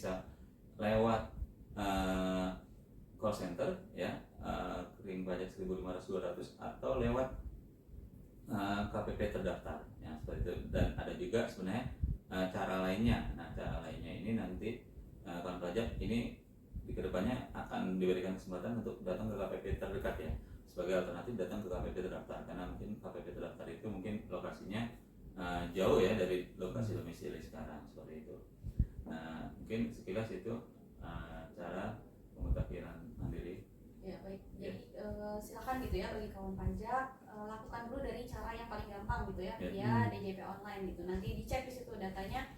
bisa lewat call center ya, ring pajak 1.500-200, atau lewat KPP terdaftar ya, seperti itu. Dan ada juga sebenarnya cara lainnya. Nah, cara lainnya ini nanti kawan pajak ini di kedepannya akan diberikan kesempatan untuk datang ke KPP terdekat ya, sebagai alternatif datang ke KPP terdaftar, karena mungkin KPP terdaftar itu mungkin lokasinya jauh ya dari lokasi domisili sekarang, seperti itu. Nah, mungkin sekilas itu cara pemutakhiran mandiri. Ya baik, jadi silakan gitu ya bagi kawan pajak, lakukan dulu dari cara yang paling gampang gitu ya, via DJP online gitu. Nanti dicek di situ datanya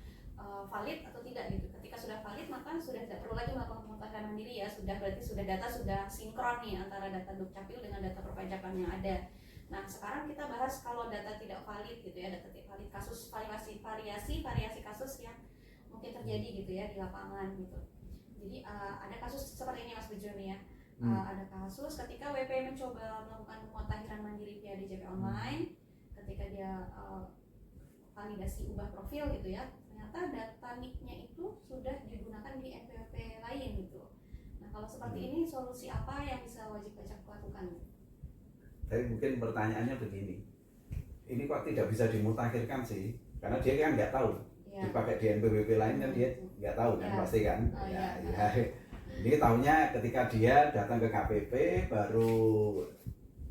valid atau tidak gitu. Ketika sudah valid maka sudah tidak perlu lagi melakukan pemutakhiran mandiri ya, sudah berarti sudah data sudah sinkron nih antara data Dukcapil dengan data perpajakan yang ada. Nah sekarang kita bahas kalau data tidak valid gitu ya, data tidak valid, kasus variasi kasus yang mungkin terjadi gitu ya di lapangan gitu. Jadi ada kasus seperti ini Mas Bejo nih ya. Ada kasus ketika WP mencoba melakukan pemutakhiran mandiri via DJP online, ketika dia validasi ubah profil gitu ya, ternyata data NIK-nya itu sudah digunakan di NPWP lain gitu. Nah kalau seperti ini solusi apa yang bisa wajib pajak lakukan? Tapi mungkin pertanyaannya begini, ini kok tidak bisa dimutakhirkan sih? Karena dia kan nggak tahu ya. Dipakai di NPWP lain kan dia nggak tahu kan ya. Pasti kan? Ya. Ini tahunya ketika dia datang ke KPP, baru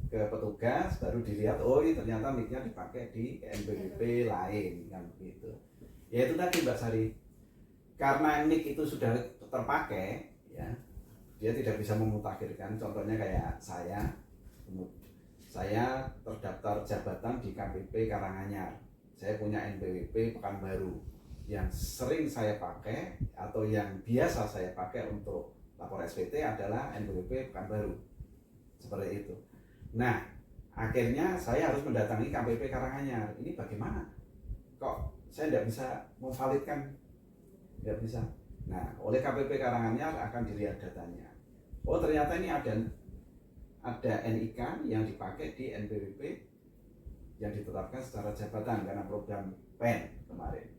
ke petugas, baru dilihat, oh ini ternyata NIK-nya dipakai di NPWP lain kan begitu. Ya itu tadi Mbak Sari, karena NIK itu sudah terpakai, ya dia tidak bisa memutakhirkan. Contohnya kayak saya terdaftar jabatan di KPP Karanganyar, saya punya NPWP Pekanbaru yang sering saya pakai atau yang biasa saya pakai untuk lapor SPT adalah NPWP Pekanbaru, seperti itu. Nah, akhirnya saya harus mendatangi KPP Karanganyar. Ini bagaimana? Kok saya tidak bisa memvalidkan? Tidak bisa. Nah, oleh KPP Karanganyar akan dilihat datanya. Oh, ternyata ini ada NIK yang dipakai di NPWP yang ditetapkan secara jabatan karena program PEN kemarin.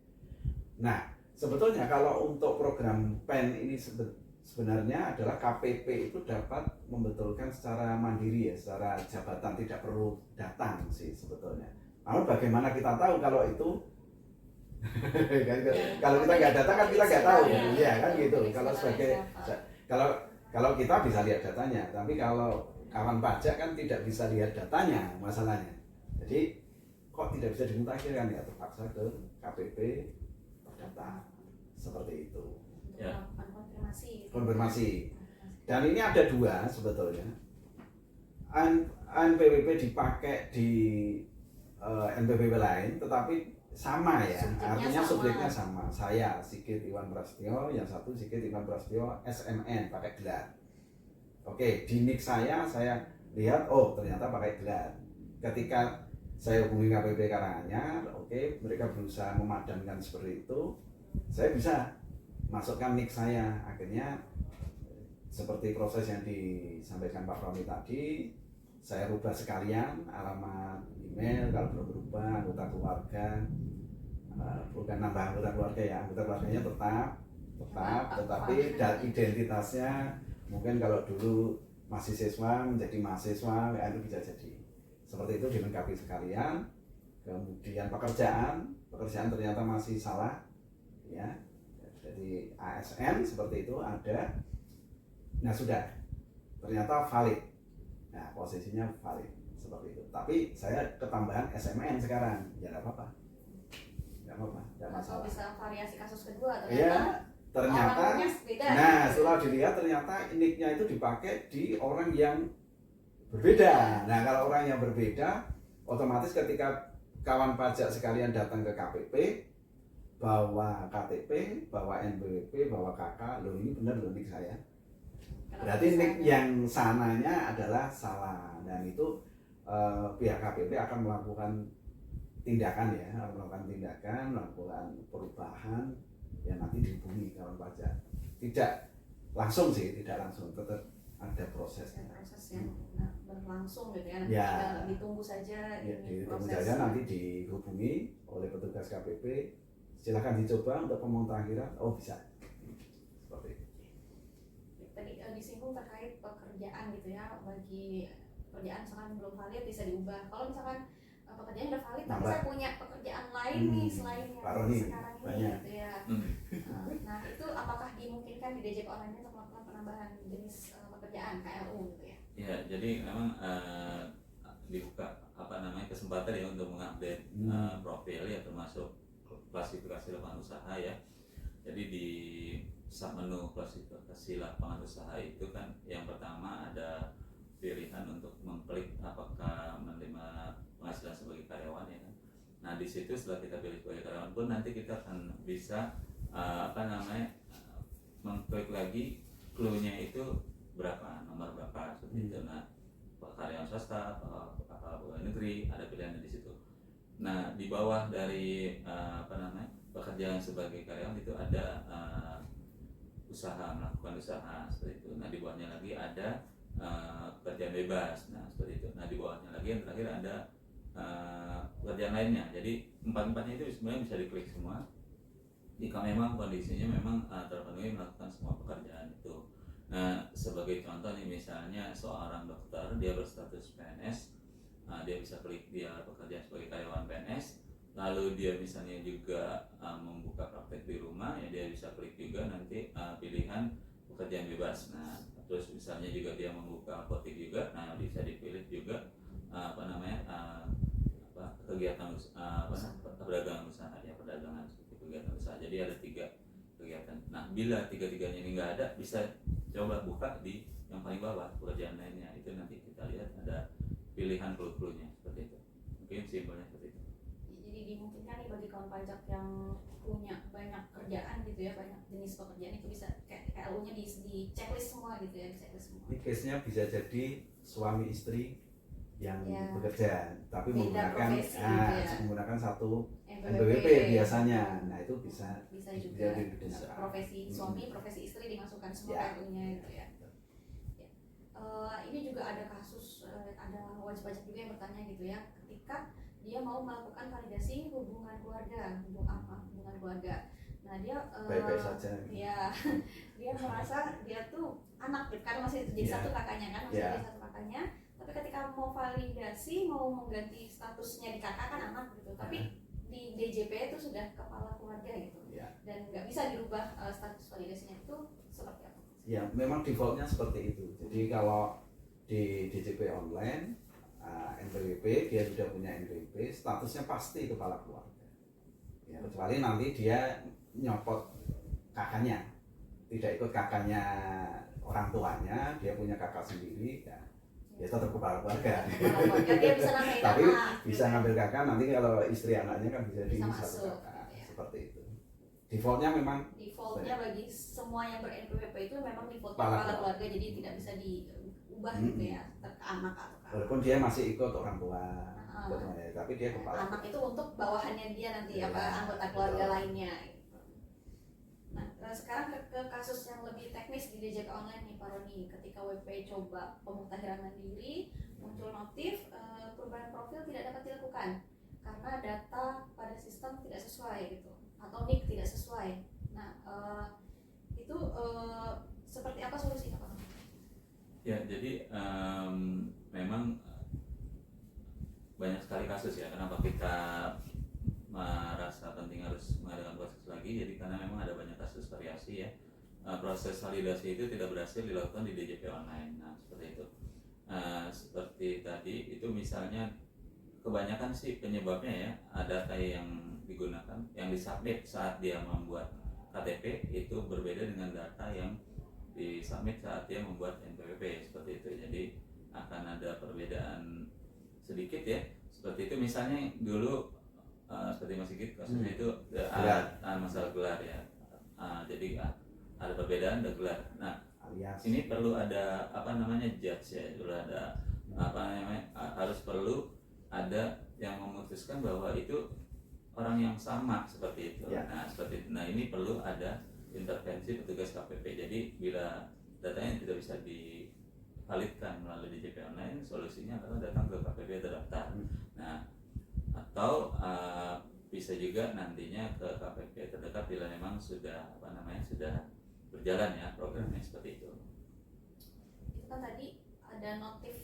Nah, sebetulnya kalau untuk program PEN ini sebenarnya adalah KPP itu dapat membetulkan secara mandiri ya, secara jabatan, tidak perlu datang sih sebetulnya. Namun bagaimana kita tahu kalau itu kalau kita nggak datang kan kita nggak tahu ya kan gitu. Kalau sebagai kalau kita bisa lihat datanya, tapi kalau kawan pajak kan tidak bisa lihat datanya masalahnya. Jadi kok tidak bisa dimutakhirkan ya, terpaksa ke KPP terdaftar seperti itu. Ya. Konfirmasi. Dan ini ada dua sebetulnya. NPWP dipakai di NPWP lain, tetapi sama ya. Artinya subjeknya sama. Saya Sigit Iwan Prasetyo, yang satu Sigit Iwan Prasetyo SMN pakai gelar. Oke, di NIK saya lihat oh ternyata pakai gelar. Ketika saya hubungi KPP Karanganyar, oke, mereka berusaha memadamkan seperti itu. Saya bisa masukkan NIK saya, akhirnya seperti proses yang disampaikan Pak Romi tadi, saya rubah sekalian alamat email kalau belum berubah, anggota keluarga, bukan nambah anggota keluarga ya, anggota keluarganya tetap, tetapi identitasnya mungkin kalau dulu masih siswa menjadi mahasiswa, itu bisa jadi seperti itu dilengkapi sekalian. Kemudian pekerjaan ternyata masih salah, ya. Jadi ASN seperti itu ada. Nah sudah, ternyata valid. Nah posisinya valid seperti itu. Tapi saya ketambahan SMN sekarang, ya nggak apa-apa, nggak masalah. Bisa variasi kasus kedua ternyata. Ya, ternyata. Nah setelah dilihat ternyata NIK-nya itu dipakai di orang yang berbeda. Nah kalau orang yang berbeda, otomatis ketika kawan pajak sekalian datang ke KPP, bawa KTP, bawa NPWP, bawa KK, loh ini benar loh NIK saya. Berarti NIK yang sananya adalah salah, dan itu pihak KPP akan melakukan tindakan ya, melakukan perubahan, ya nanti dihubungi kawan pajak. Tidak langsung, tetap ada prosesnya. Proses yang berlangsung gitu ya, ya. Ditunggu saja. Ya, ditunggu saja, nanti dihubungi oleh petugas KPP. Silakan dicoba untuk pemutakhiran, oh bisa. disinggung terkait pekerjaan gitu ya, bagi pekerjaan misalkan belum valid bisa diubah. Kalau misalkan pekerjaan udah valid tapi saya punya pekerjaan lain nih selain yang sekarang ini gitu ya. Nah itu apakah dimungkinkan di DJP online untuk melakukan penambahan jenis pekerjaan KLU gitu ya? Ya, jadi memang dibuka kesempatan ya untuk mengupdate profil ya, termasuk klasifikasi lapangan usaha ya. Jadi di submenu klasifikasi lapangan usaha itu kan yang pertama ada pilihan untuk mengklik apakah menerima penghasilan sebagai karyawan ya kan. Nah di situ setelah kita pilih sebagai karyawan pun nanti kita akan bisa mengklik lagi clue-nya itu berapa, nomor berapa seperti itu. Nah karyawan swasta, pegawai negeri, ada pilihan di situ. Nah di bawah dari pekerjaan sebagai karyawan itu ada usaha, melakukan usaha seperti itu. Nah di bawahnya lagi ada pekerjaan bebas, nah seperti itu. Nah di bawahnya lagi yang terakhir ada pekerjaan lainnya. Jadi empat-empatnya itu sebenarnya bisa diklik semua jika memang kondisinya memang terpenuhi melakukan semua pekerjaan itu. Nah sebagai contoh nih, misalnya seorang dokter dia berstatus PNS, dia bisa klik dia pekerjaan sebagai karyawan PNS. Lalu dia misalnya juga membuka praktek di rumah ya, dia bisa klik juga nanti pilihan pekerjaan bebas. Nah terus misalnya juga dia membuka apotek juga, nah bisa dipilih juga kegiatan perdagangan usaha ya, perdagangan seperti kegiatan usaha. Jadi ada 3 kegiatan. Nah bila 3-tiganya ini nggak ada, bisa coba buka di yang paling bawah pekerjaan lainnya, itu nanti kita lihat ada pilihan clue-cluenya seperti itu. Mungkin simpelnya seperti itu. Jadi dimungkinkan nih bagi kawan pajak yang punya banyak kerjaan gitu ya, banyak jenis pekerjaan, itu bisa kayak KLU-nya di checklist semua gitu ya, di checklist semua. Ini case-nya bisa jadi suami istri yang bekerja tapi beda menggunakan profesi, gitu ya. menggunakan satu NPWP biasanya. Nah itu bisa juga digunakan. profesi suami, profesi istri dimasukkan semua KLU-nya gitu ya. Ini juga ada kasus, ada wajib pajak juga yang bertanya gitu ya, ketika dia mau melakukan validasi hubungan keluarga, hubungan keluarga. Nah dia baik-baik saja. Ya, dia merasa dia tuh anak gitu, karena masih jadi satu kakaknya kan, masih jadi satu kakaknya. Tapi ketika mau validasi, mau mengganti statusnya di kakak kan anak gitu, tapi di DJP itu sudah kepala keluarga gitu, dan nggak bisa dirubah status validasinya. Itu seperti apa? Ya memang defaultnya seperti itu. Jadi kalau di DJP online NPWP dia sudah punya NPWP, statusnya pasti kepala keluarga ya, kecuali nanti dia nyopot kakaknya, tidak ikut kakaknya orang tuanya, dia punya kakak sendiri ya tetap kepala keluarga. Dia bisa namain tapi anak, bisa ngambil kakak, nanti kalau istri anaknya kan bisa di satu masuk, kakak seperti itu. Defaultnya bagi semua yang ber-NPWP itu memang defaultnya kepala keluarga, jadi tidak bisa diubah gitu ya ke anak atau ke walaupun dia masih ikut orang tua, tapi dia kepala anak itu untuk bawahannya dia nanti anggota keluarga lainnya. Nah sekarang ke kasus yang lebih teknis di DJP online nih Pak Roni. Ketika WP coba pemutahiran mandiri, muncul notif perubahan profil tidak dapat dilakukan karena data pada sistem tidak sesuai gitu, atau NIK tidak sesuai. Nah itu seperti apa solusinya Pak? Ya jadi memang banyak sekali kasus ya, kenapa kita merasa penting harus mengadakan proses lagi. Jadi karena memang ada banyak kasus variasi ya, proses validasi itu tidak berhasil dilakukan di DJP online. Nah seperti itu. Seperti tadi itu misalnya kebanyakan sih penyebabnya ya, data yang digunakan, yang disubmit saat dia membuat KTP itu berbeda dengan data yang disubmit saat dia membuat NPWP seperti itu. Jadi akan ada perbedaan sedikit ya. Seperti itu misalnya dulu seperti Mas Sigit kasusnya itu ada masalah gelar ya. Jadi ada perbedaan ada gelar. Nah ini perlu ada judge ya, perlu ada harus perlu ada yang memutuskan bahwa itu orang yang sama seperti itu. Nah seperti itu. Nah ini perlu ada intervensi petugas KPP. Jadi bila datanya tidak bisa divalidkan melalui DJP online, solusinya adalah datang ke KPP terdaftar. Nah atau bisa juga nantinya ke KPP terdekat bila memang sudah sudah berjalan ya programnya seperti itu. sebutkan tadi ada notif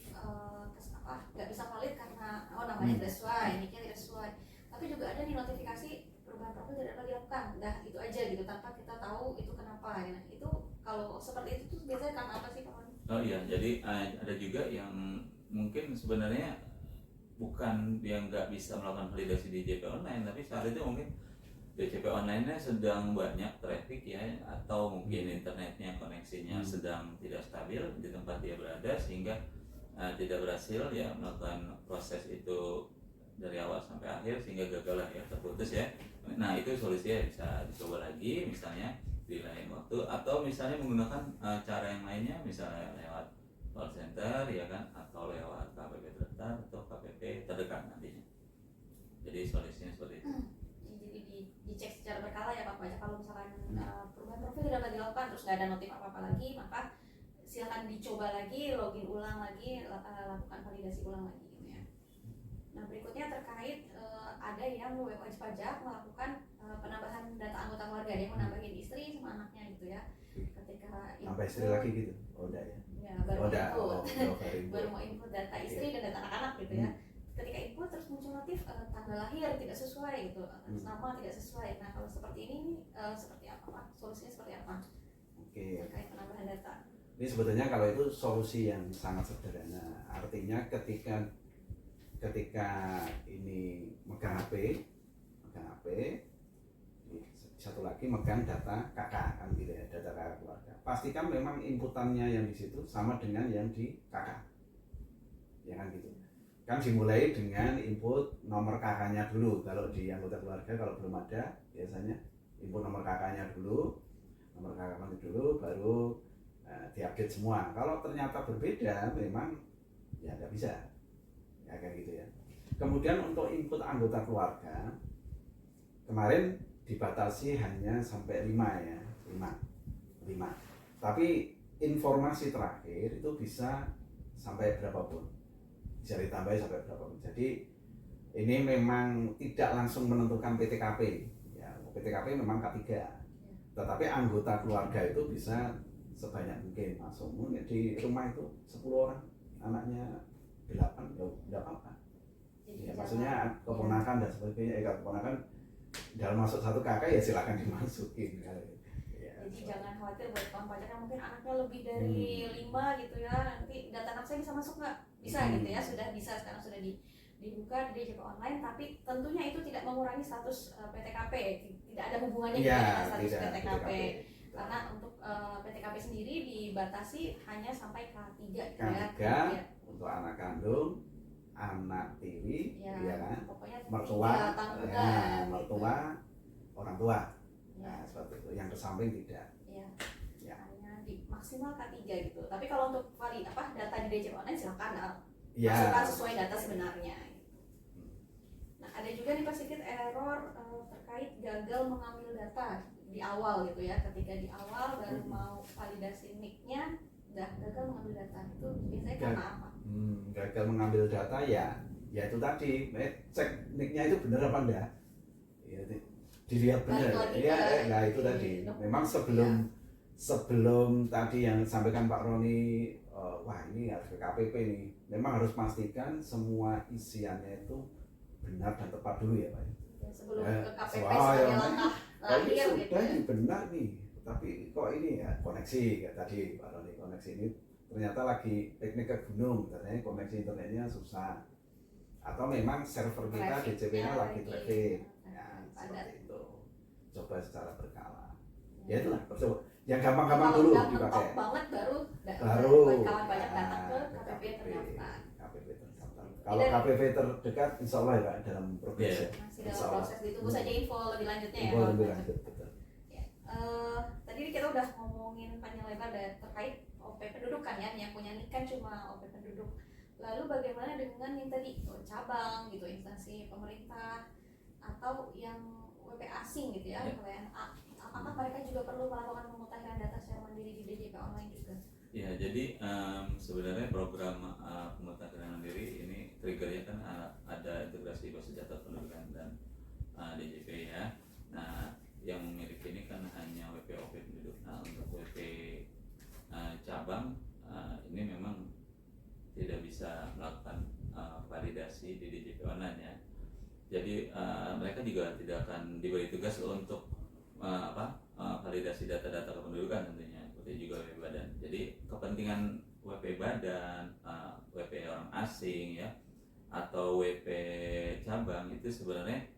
nggak bisa valid karena namanya tidak sesuai, nicknya tidak sesuai. Tapi juga ada nih notifikasi perubahan profil tidak dapat dilakukan. Dah itu aja gitu tanpa kita tahu itu kenapa. Ya. Itu kalau seperti itu tuh biasanya karena apa sih Pak Roni? Oh iya, jadi ada juga yang mungkin sebenarnya bukan dia nggak bisa melakukan validasi di JP online, tapi saat itu mungkin DJP online-nya sedang banyak traffic ya, atau mungkin internetnya koneksinya sedang tidak stabil di tempat dia berada sehingga tidak berhasil ya melakukan proses itu dari awal sampai akhir sehingga gagal lah ya, terputus ya. Nah itu solusinya bisa dicoba lagi misalnya di lain waktu, atau misalnya menggunakan cara yang lainnya, misalnya lewat call center ya kan, atau lewat KPP terdaftar atau KPP terdekat nantinya. Jadi solusinya seperti itu. Jadi dicek secara berkala ya Pak Pajak. Kalau misalkan perubahan profil tidak dapat dilakukan terus nggak ada notif apa-apa lagi, maka silakan dicoba lagi, login ulang lagi, lakukan validasi ulang lagi gitu ya. Nah berikutnya terkait ada yang wajib pajak melakukan penambahan data anggota keluarga, dia mau nambahin istri sama anaknya gitu ya. Ketika tambah istri lagi gitu? Oh enggak ya? Ya baru input, baru mau input data istri dan data anak-anak gitu ya. Ketika input terus muncul notif tanggal lahir tidak sesuai gitu, nama tidak sesuai. Nah kalau seperti ini seperti apa Pak? Solusinya seperti apa? Terkait penambahan data. Ini sebetulnya kalau itu solusi yang sangat sederhana. Artinya ketika ini megang HP, satu lagi megang data kakak kan gitu ya, data kakak keluarga. Pastikan memang inputannya yang di situ sama dengan yang di kakak, ya kan gitu. Kan dimulai dengan input nomor kakaknya dulu. Kalau di anggota keluarga kalau belum ada biasanya input nomor kakaknya dulu, baru diupdate semua. Kalau ternyata berbeda memang ya nggak bisa ya kayak gitu ya. Kemudian untuk input anggota keluarga kemarin dibatasi hanya sampai 5 ya, 5. Tapi informasi terakhir itu bisa sampai berapapun, bisa ditambahi sampai berapapun. Jadi ini memang tidak langsung menentukan PTKP ya, PTKP memang K3, tetapi anggota keluarga itu bisa sebanyak mungkin masuk. Mungkin di rumah itu 10 orang, anaknya 8 ya tidak apa-apa ya, maksudnya keponakan dan sebagainya. Keponakan dalam masuk satu kakak ya silakan dimasukin ya. Jadi jangan khawatir buat kawan pajak yang mungkin anaknya lebih dari 5 gitu ya, nanti data anak saya bisa masuk nggak? Bisa gitu ya, sudah bisa, sekarang sudah dibuka di DJP online, tapi tentunya itu tidak mengurangi status PTKP, tidak ada hubungannya dengan status PTKP. Karena untuk PTKP sendiri dibatasi hanya sampai K3 gitu ya. Untuk anak kandung, anak tiri, ya kan, pokoknya mertua, orang tua. Nah, seperti itu. Yang ke samping tidak. Ya. Hanya di maksimal K3 gitu. Tapi kalau untuk data di DJP online silakan masukkan sesuai data sebenarnya. Nah, ada juga nih Pak Sigit error terkait gagal mengambil data di awal gitu ya. Ketika di awal baru mau validasi nick-nya udah gagal mengambil data, itu biasanya karena apa? Gagal mengambil data ya itu tadi, cek nick-nya itu benar apa enggak ya, dilihat benar ya itu tadi. Memang sebelum tadi yang disampaikan Pak Roni, wah ini harus ke KPP nih, memang harus pastikan semua isiannya itu benar dan tepat dulu ya Pak ya, sebelum ke KPP sebagai langkah terakhir gitu sudah ini benar nih, tapi kok ini ya koneksi kayak tadi Pak Roni, koneksi ini ternyata lagi piknik ke gunung, katanya koneksi internetnya susah, atau memang server kita DJP-nya lagi traffic ya, seperti itu. Coba secara berkala ya itulah, yang gampang-gampang dulu dipakai. Banget baru kawan banyak datang ke KPP terdaftar. Kalau KPP terdekat insya Allah ya Pak, dalam proses ya. Masih dalam proses, ditunggu saja info lebih lanjutnya ya. Info lebih lanjut, betul. Tadi kita udah ngomongin panjang lebar terkait OP penduduk kan ya, yang punya nik kan cuma OP penduduk. Lalu bagaimana dengan yang tadi cabang gitu, instansi pemerintah atau yang WP asing gitu ya, WNA, apakah mereka juga perlu melakukan pemutahiran data secara mandiri di DJP online juga? Ya, jadi sebenarnya program pemutahiran mandiri ini triggernya kan ada integrasi basis data pendudukan dan DJP ya. Nah, yang memiliki ini kan hanya WP OP penduduk. Nah, untuk WP cabang ini memang Jadi mereka juga tidak akan diberi tugas untuk validasi data-data kependudukan tentunya, seperti juga WP Badan. Jadi kepentingan WP Badan, WP orang asing ya, atau WP cabang itu sebenarnya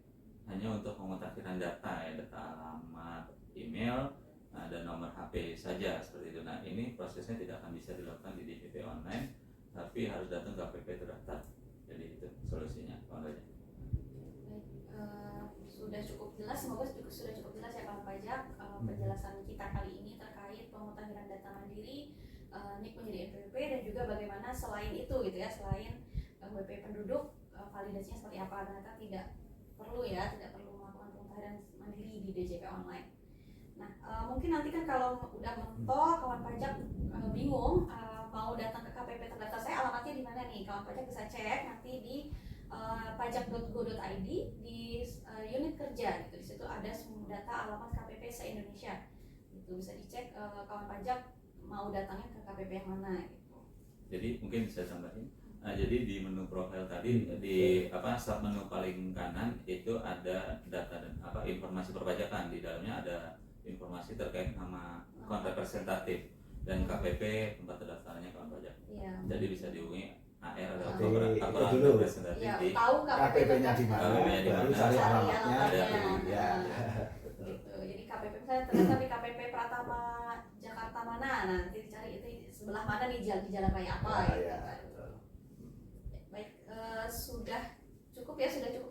hanya untuk pemutakhiran data ya, data alamat, email, dan nomor HP saja seperti itu. Nah ini prosesnya tidak akan bisa dilakukan di DJP online, tapi harus datang ke KPP terdaftar. Jadi itu solusinya, kawan pajak. Sudah cukup jelas, semoga sudah cukup jelas ya kawan pajak penjelasan kita kali ini terkait pemutakhiran data mandiri, NIK menjadi NPWP, dan juga bagaimana selain itu gitu ya, selain WP penduduk validasinya seperti apa. Ternyata tidak perlu melakukan pemutakhiran mandiri di DJP online. Nah mungkin nanti kan kalau udah mentok kawan pajak bingung mau datang ke KPP terdaftar saya, alamatnya di mana nih, kawan pajak bisa cek nanti di pajak.go.id di unit kerja gitu. Di situ ada semua data alamat KPP se-Indonesia. Itu bisa dicek kawan pajak mau datangnya ke KPP yang mana gitu. Jadi mungkin bisa tambahin. Jadi di menu profil tadi di sub menu paling kanan itu ada data dan informasi perpajakan. Di dalamnya ada informasi terkait nama kontak representatif dan KPP tempat terdaftarnya kawan pajak. Iya. Jadi bisa dihubungi AR atau dulu. representatif Ya, di tahu KPP-nya di mana, KPP-nya di baru mana, cari cari alamatnya. alamatnya. Ya. Gitu. Jadi KPP misalnya ternyata di KPP Pratama Jakarta mana, nanti dicari itu sebelah mana di jalan raya apa gitu. Ya. Baik, sudah cukup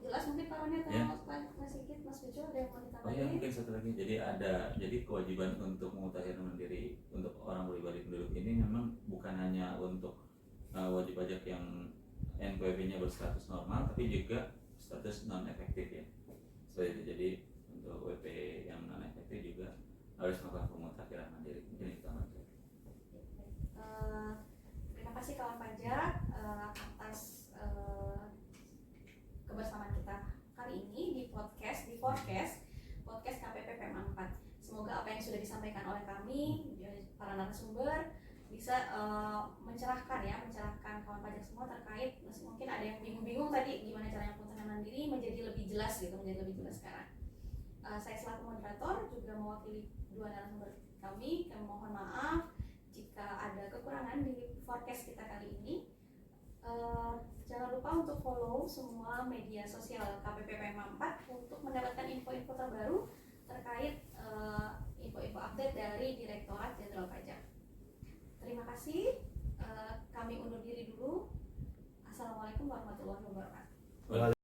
jelas mungkin Pak Roni atau Ya. Mas Sigit, Mas Bejo ada yang mau Oh ditambahin? ya, mungkin satu lagi. Jadi kewajiban untuk memutakhirkan mandiri untuk orang pribadi penduduk ini memang bukan hanya untuk wajib pajak yang NPWP-nya berstatus normal, tapi juga status non efektif ya. Seperti itu. Jadi untuk WP yang non efektif juga harus melakukan pemutakhiran mandiri. Mungkin itu aja. Terima kasih kawan pajak atas kebersamaan kita kali ini di podcast KPP PM 4. Semoga apa yang sudah disampaikan oleh kami para narasumber bisa mencerahkan kawan pajak semua terkait, mungkin ada yang bingung-bingung tadi gimana caranya pemutakhiran mandiri menjadi lebih jelas sekarang. Saya selaku moderator juga mewakili dua narasumber kami mohon maaf jika ada kekurangan di forecast kita kali ini. Jangan lupa untuk follow semua media sosial KPP PM 4 untuk mendapatkan info-info terbaru terkait info-info update dari Direktorat Jenderal Pajak. Terima kasih. Kami undur diri dulu. Assalamualaikum warahmatullahi wabarakatuh.